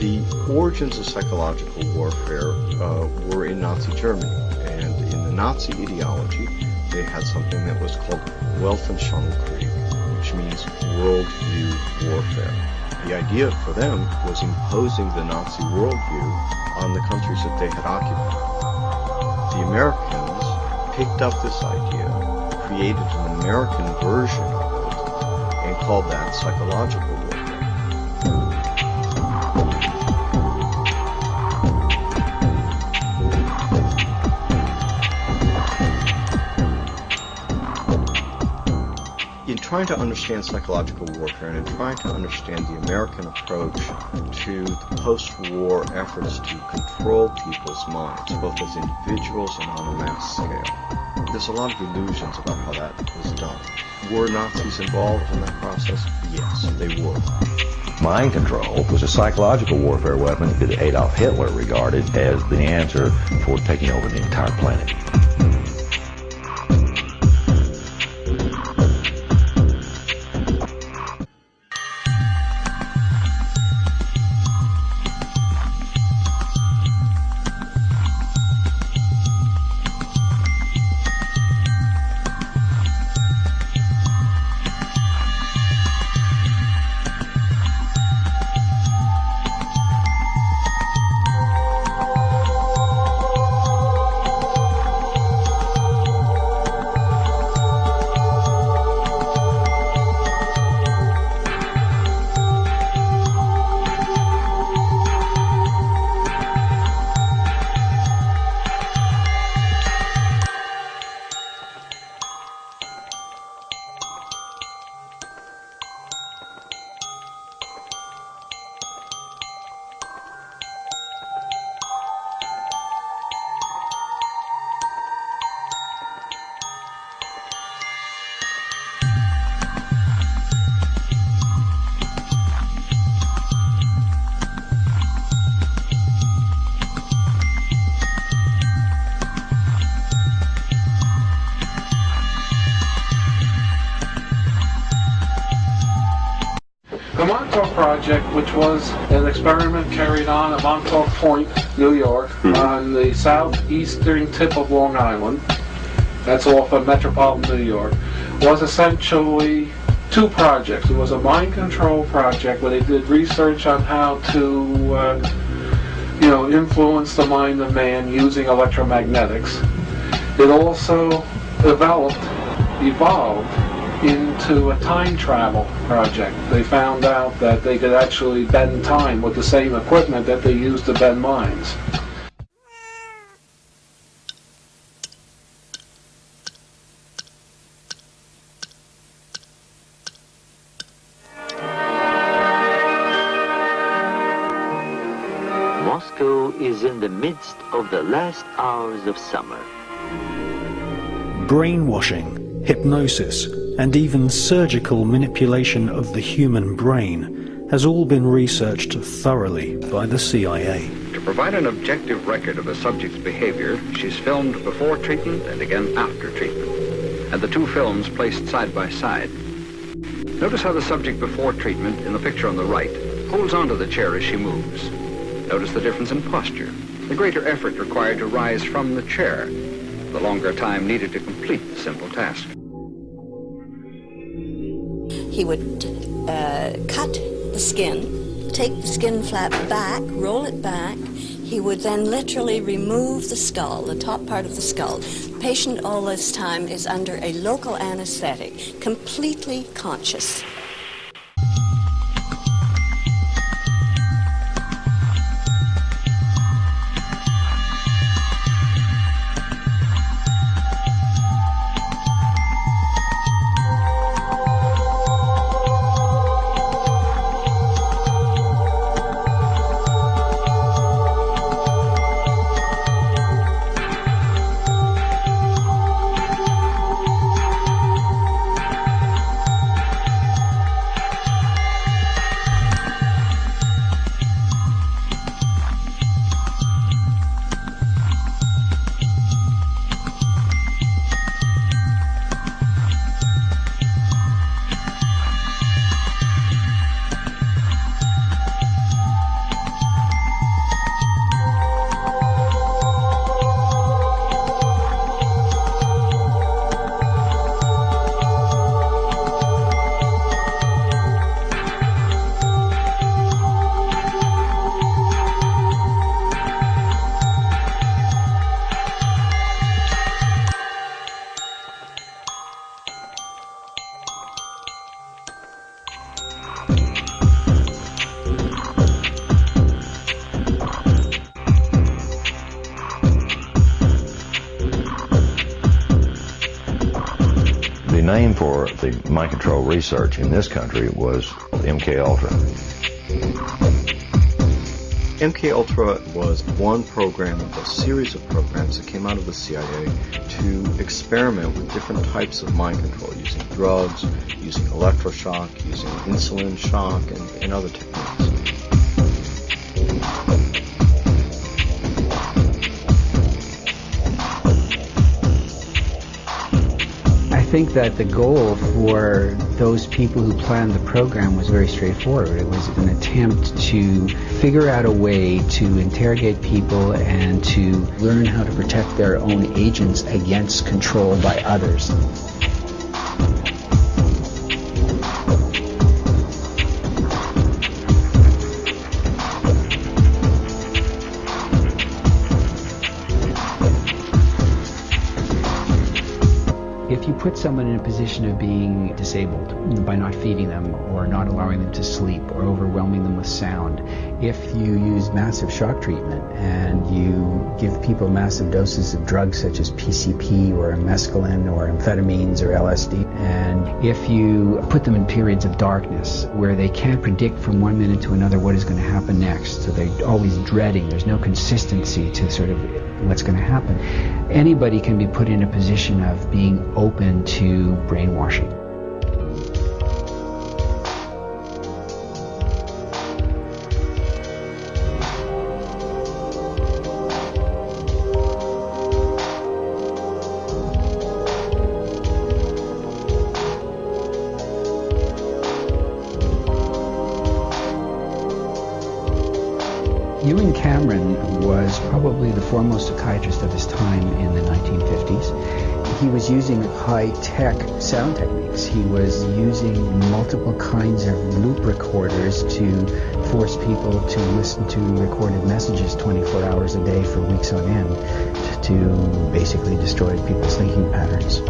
The origins of psychological warfare were in Nazi Germany, and in the Nazi ideology, they had something that was called Weltanschauungskrieg, which means worldview warfare. The idea for them was imposing the Nazi worldview on the countries that they had occupied. The Americans picked up this idea, created an American version of it, and called that psychological warfare. In trying to understand psychological warfare and in trying to understand the American approach to the post-war efforts to control people's minds, both as individuals and on a mass scale, there's a lot of illusions about how that was done. Were Nazis involved in that process? Yes, they were. Mind control was a psychological warfare weapon that Adolf Hitler regarded as the answer for taking over the entire planet. Project, which was an experiment carried on at Montauk Point, New York, on the southeastern tip of Long Island, that's off of metropolitan New York, was essentially two projects. It was a mind control project where they did research on how to influence the mind of man using electromagnetics. It also evolved into a time travel project. They found out that they could actually bend time with the same equipment that they used to bend minds. Moscow is in the midst of the last hours of summer. Brainwashing, hypnosis, and even surgical manipulation of the human brain has all been researched thoroughly by the CIA. To provide an objective record of a subject's behavior, she's filmed before treatment and again after treatment, and the two films placed side by side. Notice how the subject before treatment, in the picture on the right, holds onto the chair as she moves. Notice the difference in posture, the greater effort required to rise from the chair, the longer time needed to complete the simple task. He would cut the skin, take the skin flap back, roll it back. He would then literally remove the skull, the top part of the skull. The patient all this time is under a local anesthetic, completely conscious. name for the mind control research in this country was MK Ultra. MK Ultra was one program of a series of programs that came out of the CIA to experiment with different types of mind control, using drugs, using electroshock, using insulin shock, and other techniques. I think that the goal for those people who planned the program was very straightforward. It was an attempt to figure out a way to interrogate people and to learn how to protect their own agents against control by others. If you put someone in a position of being disabled by not feeding them or not allowing them to sleep or overwhelming them with sound, if you use massive shock treatment and you give people massive doses of drugs such as PCP or mescaline or amphetamines or LSD, and if you put them in periods of darkness where they can't predict from one minute to another what is going to happen next, so they're always dreading, there's no consistency to sort of what's going to happen, anybody can be put in a position of being open to brainwashing. Ewan Cameron was probably the foremost psychiatrist of his time in the 1950s. He was using high-tech sound techniques. He was using multiple kinds of loop recorders to force people to listen to recorded messages 24 hours a day for weeks on end to basically destroy people's thinking patterns.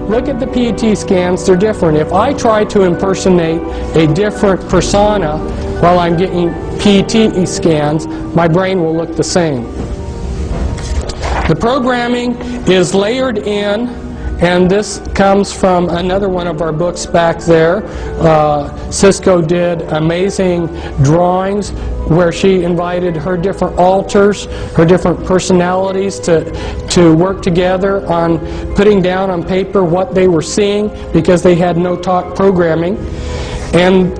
Look at the PET scans, they're different. If I try to impersonate a different persona while I'm getting PET scans, my brain will look the same. The programming is layered in, and this comes from another one of our books back there. Cisco did amazing drawings where she invited her different alters, her different personalities to work together on putting down on paper what they were seeing, because they had no talk programming. And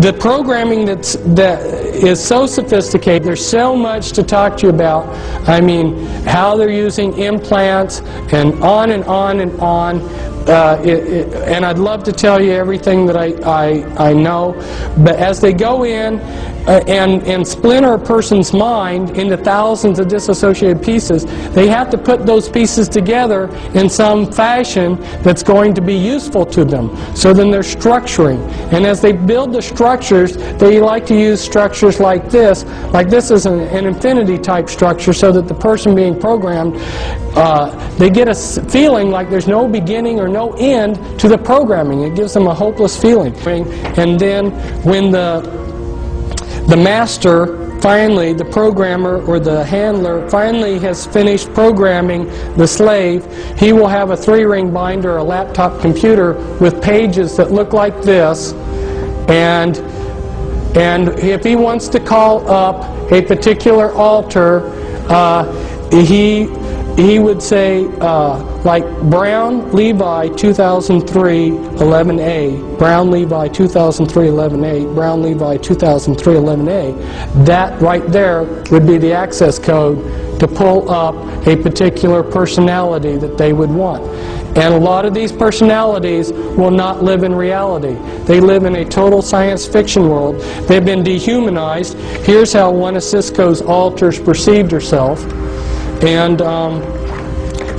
the programming that is so sophisticated, there's so much to talk to you about. I mean, how they're using implants and on and on and on. And I'd love to tell you everything that I know, but as they go in and splinter a person's mind into thousands of disassociated pieces, they have to put those pieces together in some fashion that's going to be useful to them. So then they're structuring, and as they build the structures, they like to use structures like this. Like this is an infinity type structure, so that the person being programmed, they get a feeling like there's no beginning or no end to the programming. It gives them a hopeless feeling. And then when the master finally, the programmer or the handler finally has finished programming the slave, he will have a 3-ring binder, a laptop computer with pages that look like this, and if he wants to call up a particular alter, he would say, like Brown Levi 2003 11A, Brown Levi 2003 11A, Brown Levi 2003 11A. That right there would be the access code to pull up a particular personality that they would want. And a lot of these personalities will not live in reality. They live in a total science fiction world. They've been dehumanized. Here's how one of Cisco's alters perceived herself. And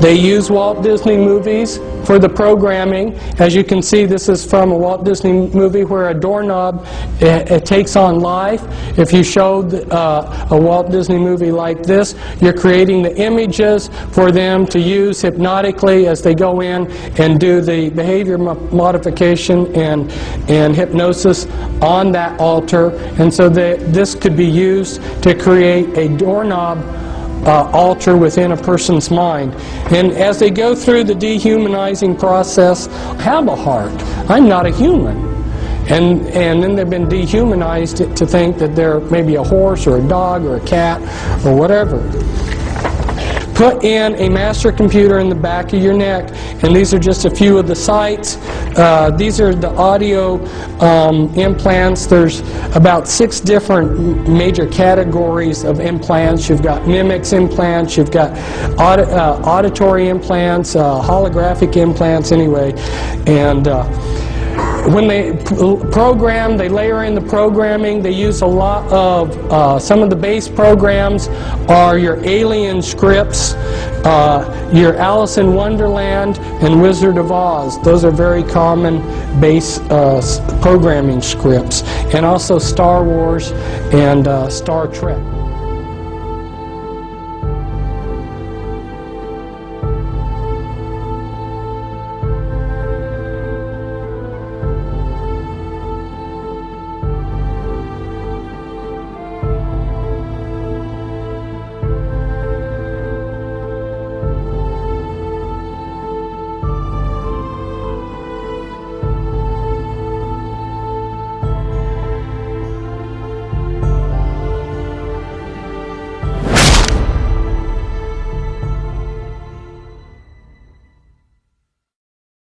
they use Walt Disney movies for the programming. As you can see, this is from a Walt Disney movie where a doorknob it takes on life. If you showed a Walt Disney movie like this, you're creating the images for them to use hypnotically as they go in and do the behavior modification and hypnosis on that altar. And so this could be used to create a doorknob alter within a person's mind. And as they go through the dehumanizing process, I have a heart. I'm not a human. And then they've been dehumanized to think that they're maybe a horse or a dog or a cat or whatever. Put in a master computer in the back of your neck, and these are just a few of the sites. These are the audio implants. There's about 6 different major categories of implants. You've got mimics implants, you've got auditory implants, holographic implants anyway, and when they program, they layer in the programming. They use a lot of, some of the base programs are your Alien scripts, your Alice in Wonderland, and Wizard of Oz. Those are very common base programming scripts. And also Star Wars and Star Trek.